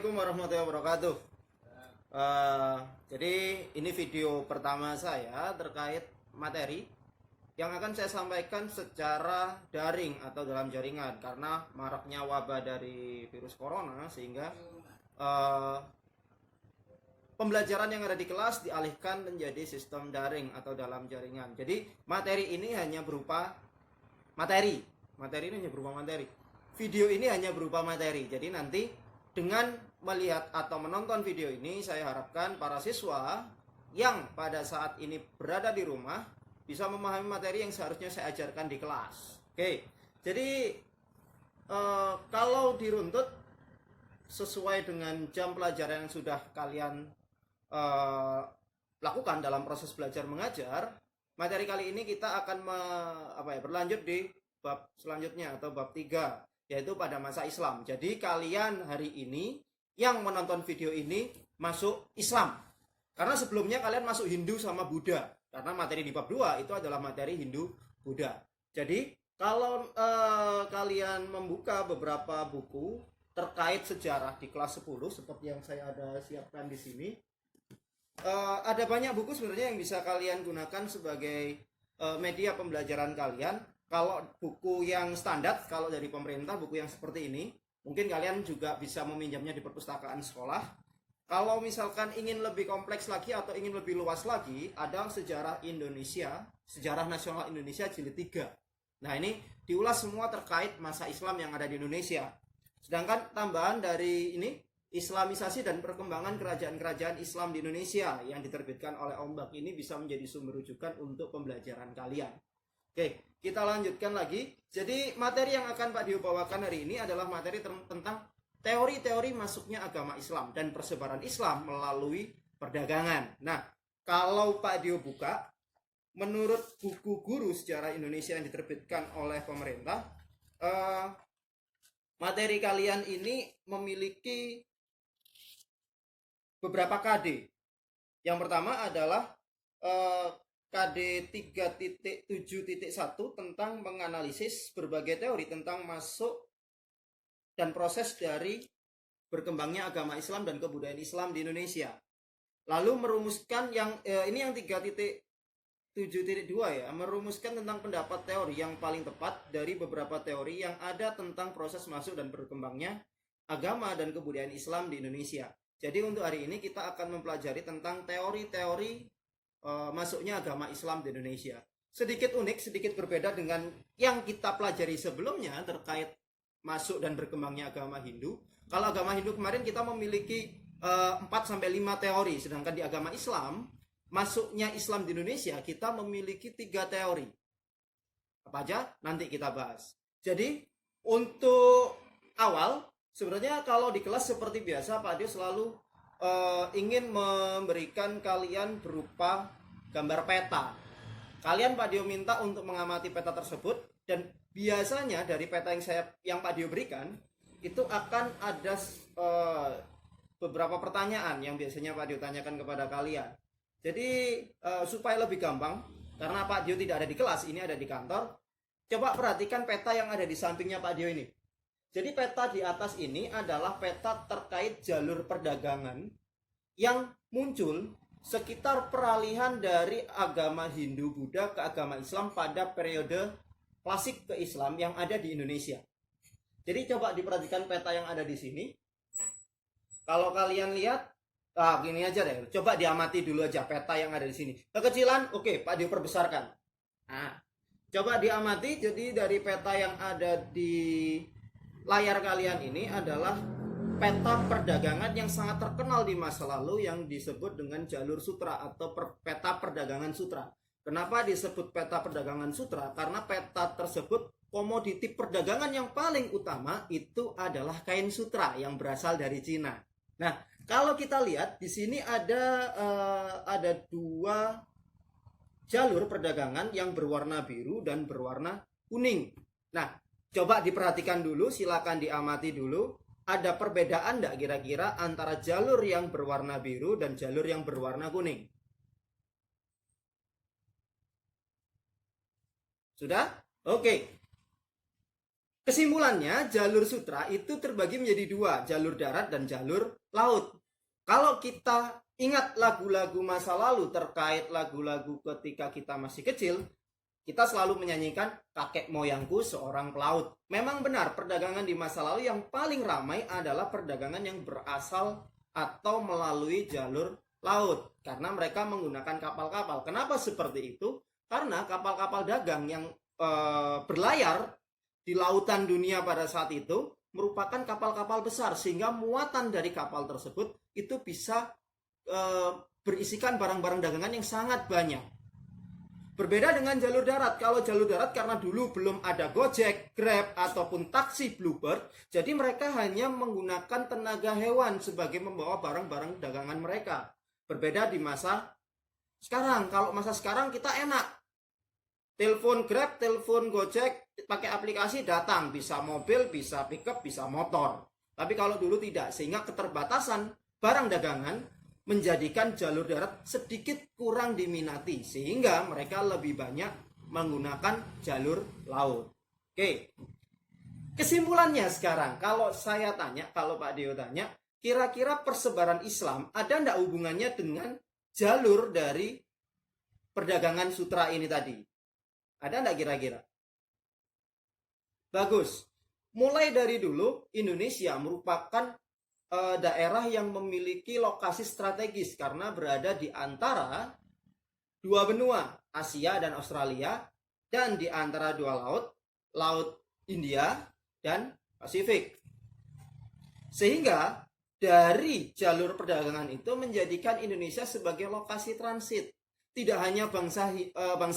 Assalamualaikum warahmatullahi wabarakatuh. Eh, jadi ini video pertama saya terkait materi yang akan saya sampaikan secara daring atau dalam jaringan karena maraknya wabah dari virus corona sehingga eh, pembelajaran yang ada di kelas dialihkan menjadi sistem daring atau dalam jaringan. Jadi materi ini hanya berupa materi. Materi ini hanya berupa materi. Video ini hanya berupa materi. Jadi nanti dengan melihat atau menonton video ini, saya harapkan para siswa yang pada saat ini berada di rumah bisa memahami materi yang seharusnya saya ajarkan di kelas. Oke, jadi kalau diruntut sesuai dengan jam pelajaran yang sudah kalian lakukan dalam proses belajar mengajar, materi kali ini kita akan berlanjut di bab selanjutnya atau bab 3, yaitu pada masa Islam. Jadi kalian hari ini yang menonton video ini masuk Islam. Karena sebelumnya kalian masuk Hindu sama Buddha. Karena materi di bab 2 itu adalah materi Hindu Buddha. Jadi kalau kalian membuka beberapa buku terkait sejarah di kelas 10 seperti yang saya ada siapkan di sini, ada banyak buku sebenarnya yang bisa kalian gunakan sebagai media pembelajaran kalian. Kalau buku yang standar, kalau dari pemerintah, buku yang seperti ini, mungkin kalian juga bisa meminjamnya di perpustakaan sekolah. Kalau misalkan ingin lebih kompleks lagi atau ingin lebih luas lagi, ada sejarah Indonesia, sejarah nasional Indonesia jilid 3. Nah, ini diulas semua terkait masa Islam yang ada di Indonesia. Sedangkan tambahan dari ini, Islamisasi dan perkembangan kerajaan-kerajaan Islam di Indonesia yang diterbitkan oleh Ombak ini bisa menjadi sumber rujukan untuk pembelajaran kalian. Oke, kita lanjutkan lagi. Jadi materi yang akan Pak Dio bawakan hari ini adalah materi tentang teori-teori masuknya agama Islam dan persebaran Islam melalui perdagangan. Nah, kalau Pak Dio buka, menurut buku guru sejarah Indonesia yang diterbitkan oleh pemerintah, materi kalian ini memiliki beberapa KD. Yang pertama adalah KD 3.7.1 tentang menganalisis berbagai teori tentang masuk dan proses dari berkembangnya agama Islam dan kebudayaan Islam di Indonesia. Lalu merumuskan yang ini yang 3.7.2 ya, merumuskan tentang pendapat teori yang paling tepat dari beberapa teori yang ada tentang proses masuk dan berkembangnya agama dan kebudayaan Islam di Indonesia. Jadi untuk hari ini kita akan mempelajari tentang teori-teori masuknya agama Islam di Indonesia. Sedikit unik, sedikit berbeda dengan yang kita pelajari sebelumnya terkait masuk dan berkembangnya agama Hindu. Kalau agama Hindu kemarin kita memiliki 4-5 teori, sedangkan di agama Islam, masuknya Islam di Indonesia kita memiliki 3 teori. Apa aja? Nanti kita bahas. Jadi untuk awal, sebenarnya kalau di kelas seperti biasa Pak Dio selalu ingin memberikan kalian berupa gambar peta. Kalian Pak Dio minta untuk mengamati peta tersebut, dan biasanya dari peta yang Pak Dio berikan itu akan ada beberapa pertanyaan yang biasanya Pak Dio tanyakan kepada kalian. Jadi supaya lebih gampang, karena Pak Dio tidak ada di kelas, ini ada di kantor, coba perhatikan peta yang ada di sampingnya Pak Dio ini. Jadi peta di atas ini adalah peta terkait jalur perdagangan yang muncul sekitar peralihan dari agama Hindu Buddha ke agama Islam pada periode klasik ke Islam yang ada di Indonesia. Jadi coba diperhatikan peta yang ada di sini. Kalau kalian lihat, gini aja deh. Coba diamati dulu aja peta yang ada di sini. Kekecilan, oke, Pak Dio perbesarkan. Nah, coba diamati. Jadi dari peta yang ada di layar kalian ini adalah peta perdagangan yang sangat terkenal di masa lalu yang disebut dengan jalur sutra atau peta perdagangan sutra. Kenapa disebut peta perdagangan sutra? Karena peta tersebut komoditi perdagangan yang paling utama itu adalah kain sutra yang berasal dari Cina. Nah, kalau kita lihat di sini ada 2 jalur perdagangan yang berwarna biru dan berwarna kuning. Nah, coba diperhatikan dulu, silakan diamati dulu. Ada perbedaan enggak kira-kira antara jalur yang berwarna biru dan jalur yang berwarna kuning? Sudah? Oke. Kesimpulannya, jalur sutra itu terbagi menjadi dua, jalur darat dan jalur laut. Kalau kita ingat lagu-lagu masa lalu terkait lagu-lagu ketika kita masih kecil, kita selalu menyanyikan kakek moyangku seorang pelaut. Memang benar, perdagangan di masa lalu yang paling ramai adalah perdagangan yang berasal atau melalui jalur laut. Karena mereka menggunakan kapal-kapal. Kenapa seperti itu? Karena kapal-kapal dagang yang berlayar di lautan dunia pada saat itu merupakan kapal-kapal besar. Sehingga muatan dari kapal tersebut itu bisa berisikan barang-barang dagangan yang sangat banyak. Berbeda dengan jalur darat. Kalau jalur darat karena dulu belum ada Gojek, Grab, ataupun taksi Bluebird, jadi mereka hanya menggunakan tenaga hewan sebagai membawa barang-barang dagangan mereka. Berbeda di masa sekarang. Kalau masa sekarang kita enak. Telepon Grab, telepon Gojek, pakai aplikasi datang. Bisa mobil, bisa pickup, bisa motor. Tapi kalau dulu tidak. Sehingga keterbatasan barang dagangan menjadikan jalur darat sedikit kurang diminati, sehingga mereka lebih banyak menggunakan jalur laut. Oke, kesimpulannya sekarang, kalau saya tanya, kalau Pak Dio tanya, kira-kira persebaran Islam ada enggak hubungannya dengan jalur dari perdagangan sutra ini tadi? Ada enggak kira-kira? Bagus. Mulai dari dulu, Indonesia merupakan daerah yang memiliki lokasi strategis karena berada di antara dua benua, Asia dan Australia, dan di antara dua laut, Laut India dan Pasifik. Sehingga dari jalur perdagangan itu menjadikan Indonesia sebagai lokasi transit. Tidak hanya bangsa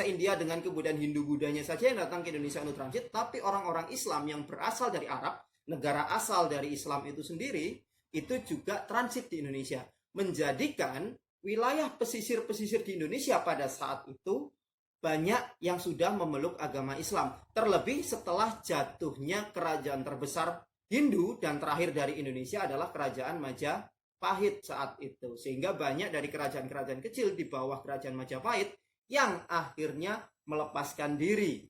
India dengan kebudayaan Hindu-Budanya saja yang datang ke Indonesia untuk transit, tapi orang-orang Islam yang berasal dari Arab, negara asal dari Islam itu sendiri, itu juga transit di Indonesia, menjadikan wilayah pesisir-pesisir di Indonesia pada saat itu banyak yang sudah memeluk agama Islam. Terlebih setelah jatuhnya kerajaan terbesar Hindu dan terakhir dari Indonesia adalah kerajaan Majapahit saat itu. Sehingga banyak dari kerajaan-kerajaan kecil di bawah kerajaan Majapahit yang akhirnya melepaskan diri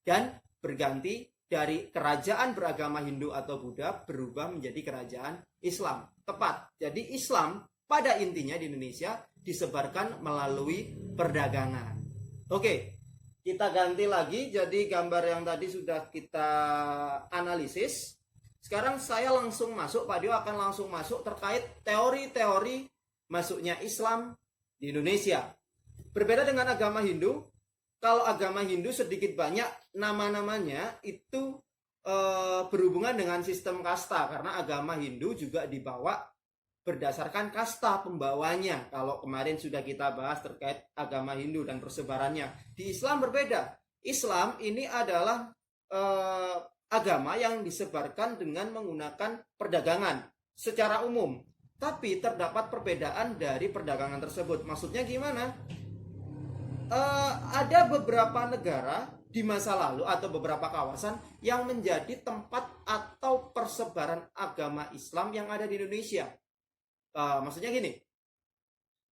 dan berganti dari kerajaan beragama Hindu atau Buddha berubah menjadi kerajaan Islam. Tepat. Jadi Islam pada intinya di Indonesia disebarkan melalui perdagangan. Oke, kita ganti lagi. Jadi gambar yang tadi sudah kita analisis. Sekarang saya langsung masuk, Pak Dio akan langsung masuk terkait teori-teori masuknya Islam di Indonesia. Berbeda dengan agama Hindu, kalau agama Hindu sedikit banyak nama-namanya itu berhubungan dengan sistem kasta, karena agama Hindu juga dibawa berdasarkan kasta pembawanya. Kalau kemarin sudah kita bahas terkait agama Hindu dan persebarannya. Di Islam berbeda. Islam ini adalah agama yang disebarkan dengan menggunakan perdagangan secara umum. Tapi terdapat perbedaan dari perdagangan tersebut. Maksudnya gimana? Ada beberapa negara di masa lalu atau beberapa kawasan yang menjadi tempat atau persebaran agama Islam yang ada di Indonesia. Maksudnya gini,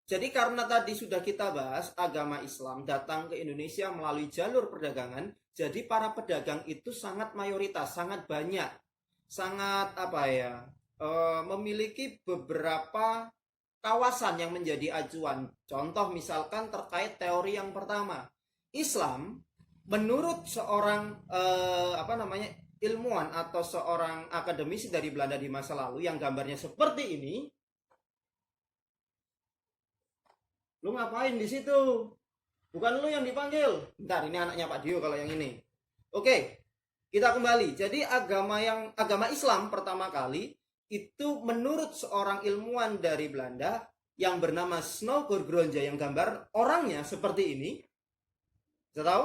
jadi karena tadi sudah kita bahas agama Islam datang ke Indonesia melalui jalur perdagangan, jadi para pedagang itu sangat mayoritas, sangat banyak, sangat memiliki beberapa kawasan yang menjadi acuan. Contoh misalkan terkait teori yang pertama, Islam menurut seorang ilmuwan atau seorang akademisi dari Belanda di masa lalu yang gambarnya seperti ini. Lu ngapain di situ? Bukan lu yang dipanggil. Bentar, ini anaknya Pak Dio kalau yang ini. Oke, kita kembali. Jadi agama Islam pertama kali itu menurut seorang ilmuwan dari Belanda yang bernama Snow Gurgronja, yang gambar orangnya seperti ini. Bisa tahu?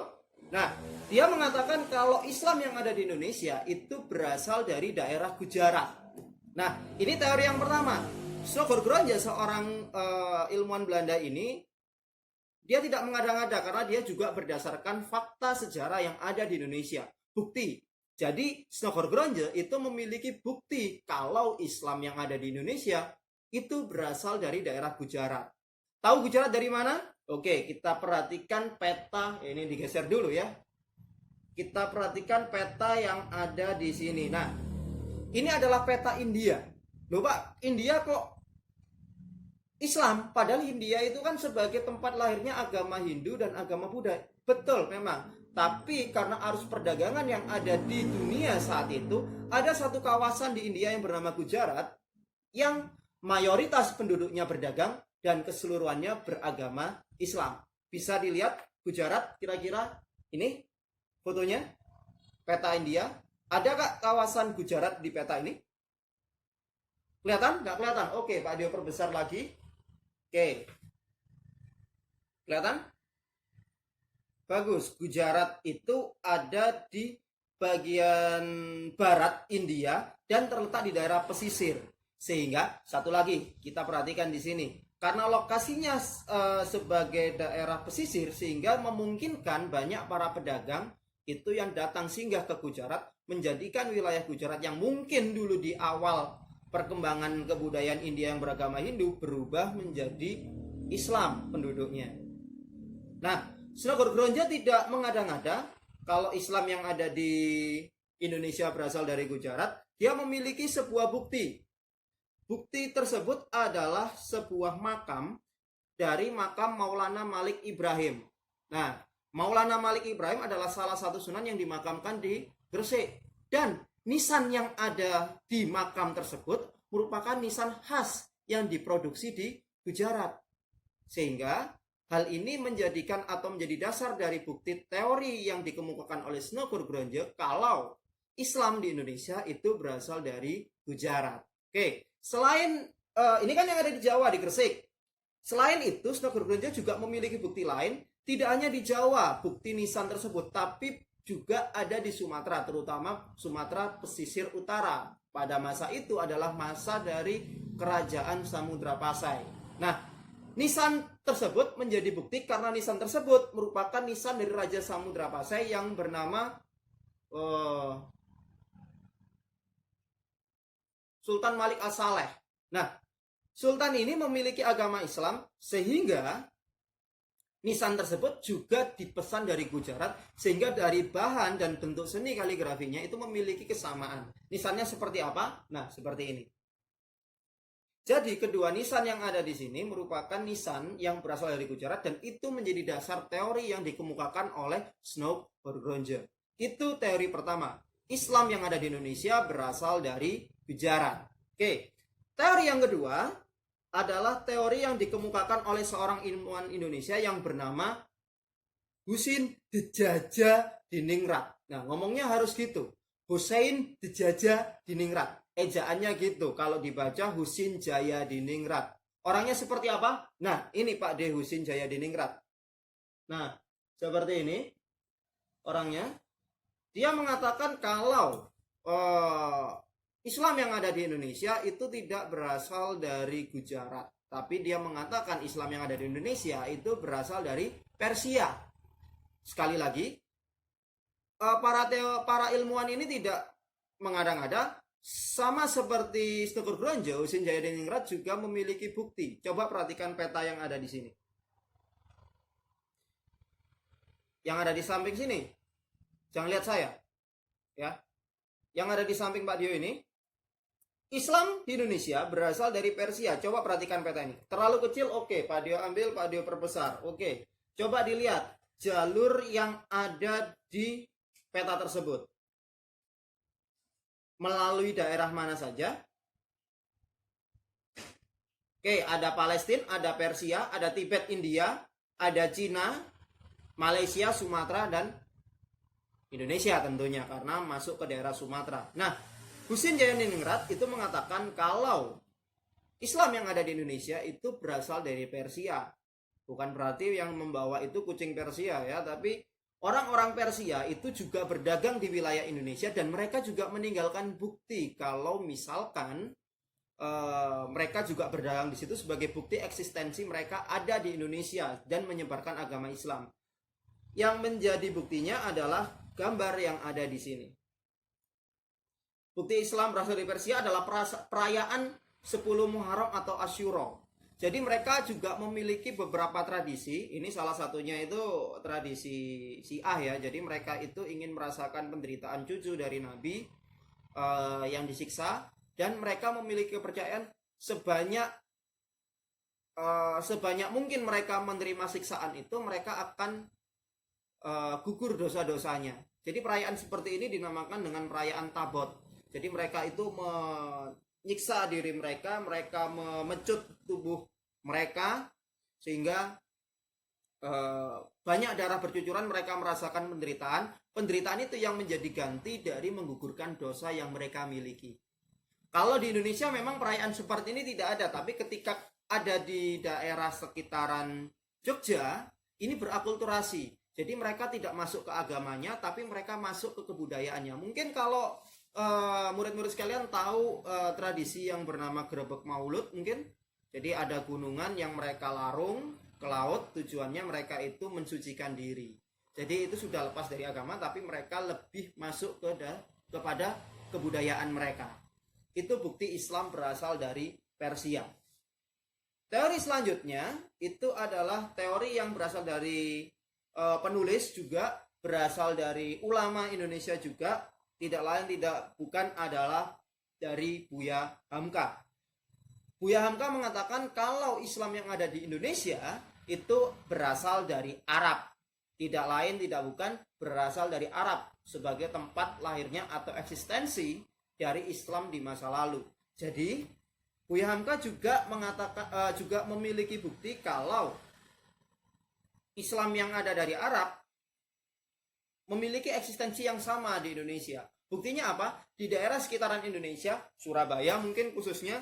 Nah, dia mengatakan kalau Islam yang ada di Indonesia itu berasal dari daerah Gujarat. Nah, ini teori yang pertama. Snow Gurgronja, seorang ilmuwan Belanda ini, dia tidak mengada-ngada karena dia juga berdasarkan fakta sejarah yang ada di Indonesia. Bukti. Jadi Snow Gurgronja itu memiliki bukti kalau Islam yang ada di Indonesia itu berasal dari daerah Gujarat. Tahu Gujarat dari mana? Oke, kita perhatikan peta. Ini digeser dulu ya. Kita perhatikan peta yang ada di sini. Nah, ini adalah peta India. Loh Pak, India kok Islam? Padahal India itu kan sebagai tempat lahirnya agama Hindu dan agama Buddha. Betul memang. Tapi karena arus perdagangan yang ada di dunia saat itu, ada satu kawasan di India yang bernama Gujarat yang mayoritas penduduknya berdagang dan keseluruhannya beragama Islam. Bisa dilihat Gujarat kira-kira ini fotonya, peta India. Ada kak kawasan Gujarat di peta ini? Kelihatan? Nggak kelihatan? Oke, Pak Dio perbesar lagi. Oke. Kelihatan? Bagus. Gujarat itu ada di bagian barat India dan terletak di daerah pesisir. Sehingga satu lagi kita perhatikan di sini. Karena lokasinya sebagai daerah pesisir sehingga memungkinkan banyak para pedagang itu yang datang singgah ke Gujarat, menjadikan wilayah Gujarat yang mungkin dulu di awal perkembangan kebudayaan India yang beragama Hindu berubah menjadi Islam penduduknya. Nah, Snogor Gronja tidak mengada-ngada kalau Islam yang ada di Indonesia berasal dari Gujarat. Dia memiliki sebuah bukti. Bukti tersebut adalah sebuah makam dari makam Maulana Malik Ibrahim. Nah, Maulana Malik Ibrahim adalah salah satu sunan yang dimakamkan di Gresik. Dan nisan yang ada di makam tersebut merupakan nisan khas yang diproduksi di Gujarat. Sehingga hal ini menjadikan atau menjadi dasar dari bukti teori yang dikemukakan oleh Snogor Gronje kalau Islam di Indonesia itu berasal dari Gujarat. Oke, selain ini kan yang ada di Jawa, di Gresik. Selain itu, Snogor Gronje juga memiliki bukti lain. Tidak hanya di Jawa bukti nisan tersebut, tapi juga ada di Sumatera, terutama Sumatera pesisir utara. Pada masa itu adalah masa dari Kerajaan Samudra Pasai. Nah, nisan tersebut menjadi bukti karena nisan tersebut merupakan nisan dari Raja Samudra Pasai yang bernama Sultan Malik As-Saleh. Nah, Sultan ini memiliki agama Islam sehingga nisan tersebut juga dipesan dari Gujarat, sehingga dari bahan dan bentuk seni kaligrafinya itu memiliki kesamaan. Nisannya seperti apa? Nah, seperti ini. Jadi kedua nisan yang ada di sini merupakan nisan yang berasal dari Gujarat dan itu menjadi dasar teori yang dikemukakan oleh Snogor Gronje. Itu teori pertama. Islam yang ada di Indonesia berasal dari Gujarat. Oke. Teori yang kedua adalah teori yang dikemukakan oleh seorang ilmuwan Indonesia yang bernama Husin Dejaja Diningrat. Nah, ngomongnya harus gitu. Husein Dejaja Diningrat. Ejaannya gitu. Kalau dibaca Husin Jaya Diningrat. Orangnya seperti apa? Nah, ini Pak D. Husin Jaya Diningrat. Nah, seperti ini orangnya. Dia mengatakan kalau Islam yang ada di Indonesia itu tidak berasal dari Gujarat, tapi dia mengatakan Islam yang ada di Indonesia itu berasal dari Persia. Sekali lagi, para ilmuwan ini tidak mengada-ngada, sama seperti Snogor Gronje, Husin Jaya Diningrat juga memiliki bukti. Coba perhatikan peta yang ada di sini. Yang ada di samping sini. Jangan lihat saya. Ya. Yang ada di samping Pak Dio ini, Islam di Indonesia berasal dari Persia. Coba perhatikan peta ini. Terlalu kecil, oke. Pak Dio ambil, Pak Dio perbesar. Oke. Coba dilihat jalur yang ada di peta tersebut. Melalui daerah mana saja? Oke, ada Palestina, ada Persia, ada Tibet, India, ada Cina, Malaysia, Sumatera, dan Indonesia tentunya karena masuk ke daerah Sumatera. Nah, Husin Jaya Diningrat itu mengatakan kalau Islam yang ada di Indonesia itu berasal dari Persia. Bukan berarti yang membawa itu kucing Persia ya, tapi orang-orang Persia itu juga berdagang di wilayah Indonesia dan mereka juga meninggalkan bukti kalau misalkan mereka juga berdagang di situ sebagai bukti eksistensi mereka ada di Indonesia dan menyebarkan agama Islam. Yang menjadi buktinya adalah gambar yang ada di sini. Bukti Islam berasal dari Persia adalah perayaan 10 Muharram atau Asyura. Jadi mereka juga memiliki beberapa tradisi. Ini salah satunya itu tradisi Syiah ya. Jadi mereka itu ingin merasakan penderitaan cucu dari Nabi yang disiksa, dan mereka memiliki kepercayaan sebanyak sebanyak mungkin mereka menerima siksaan itu, mereka akan gugur dosa-dosanya. Jadi perayaan seperti ini dinamakan dengan perayaan Tabot. Jadi mereka itu menyiksa diri mereka, mereka memecut tubuh mereka sehingga banyak darah bercucuran, mereka merasakan penderitaan. Penderitaan itu yang menjadi ganti dari menggugurkan dosa yang mereka miliki. Kalau di Indonesia memang perayaan seperti ini tidak ada, tapi ketika ada di daerah sekitaran Jogja, ini berakulturasi. Jadi mereka tidak masuk ke agamanya, tapi mereka masuk ke kebudayaannya. Mungkin kalau murid-murid sekalian tahu tradisi yang bernama Grebek Maulud mungkin. Jadi ada gunungan yang mereka larung ke laut, tujuannya mereka itu mensucikan diri. Jadi itu sudah lepas dari agama, tapi mereka lebih masuk kepada kebudayaan mereka. Itu bukti Islam berasal dari Persia. Teori selanjutnya itu adalah teori yang berasal dari penulis, juga berasal dari ulama Indonesia juga, tidak lain tidak bukan adalah dari Buya Hamka. Buya Hamka mengatakan kalau Islam yang ada di Indonesia itu berasal dari Arab, tidak lain tidak bukan berasal dari Arab sebagai tempat lahirnya atau eksistensi dari Islam di masa lalu. Jadi Buya Hamka juga mengatakan juga memiliki bukti kalau Islam yang ada dari Arab memiliki eksistensi yang sama di Indonesia. Buktinya apa? Di daerah sekitaran Indonesia, Surabaya mungkin khususnya,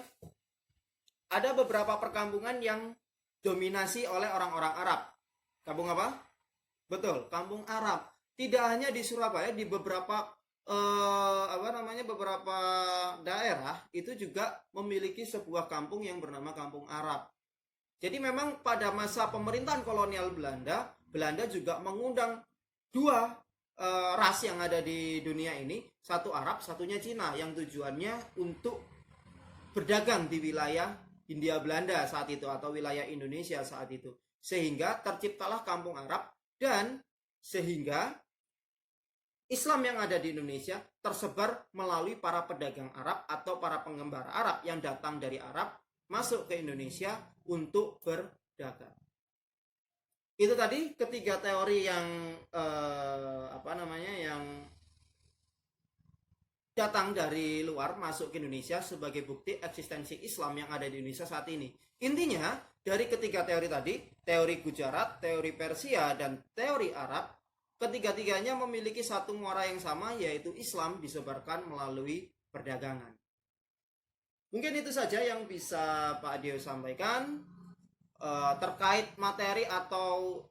ada beberapa perkampungan yang dominasi oleh orang-orang Arab. Kampung apa? Betul, kampung Arab. Tidak hanya di Surabaya, di beberapa beberapa daerah itu juga memiliki sebuah kampung yang bernama Kampung Arab. Jadi memang pada masa pemerintahan kolonial Belanda, Belanda juga mengundang dua ras yang ada di dunia ini, satu Arab, satunya Cina, yang tujuannya untuk berdagang di wilayah Hindia Belanda saat itu atau wilayah Indonesia saat itu. Sehingga terciptalah Kampung Arab, dan sehingga Islam yang ada di Indonesia tersebar melalui para pedagang Arab atau para pengembara Arab yang datang dari Arab masuk ke Indonesia untuk berdagang. Itu tadi ketiga teori yang yang datang dari luar masuk ke Indonesia sebagai bukti eksistensi Islam yang ada di Indonesia saat ini. Intinya dari ketiga teori tadi, teori Gujarat, teori Persia, dan teori Arab, ketiga-tiganya memiliki satu muara yang sama, yaitu Islam disebarkan melalui perdagangan. Mungkin itu saja yang bisa Pak Dio sampaikan. Terkait materi atau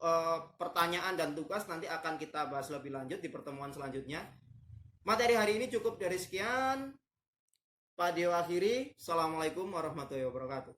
pertanyaan dan tugas nanti akan kita bahas lebih lanjut di pertemuan selanjutnya. Materi hari ini cukup dari sekian. Pak Dio akhiri. Assalamualaikum warahmatullahi wabarakatuh.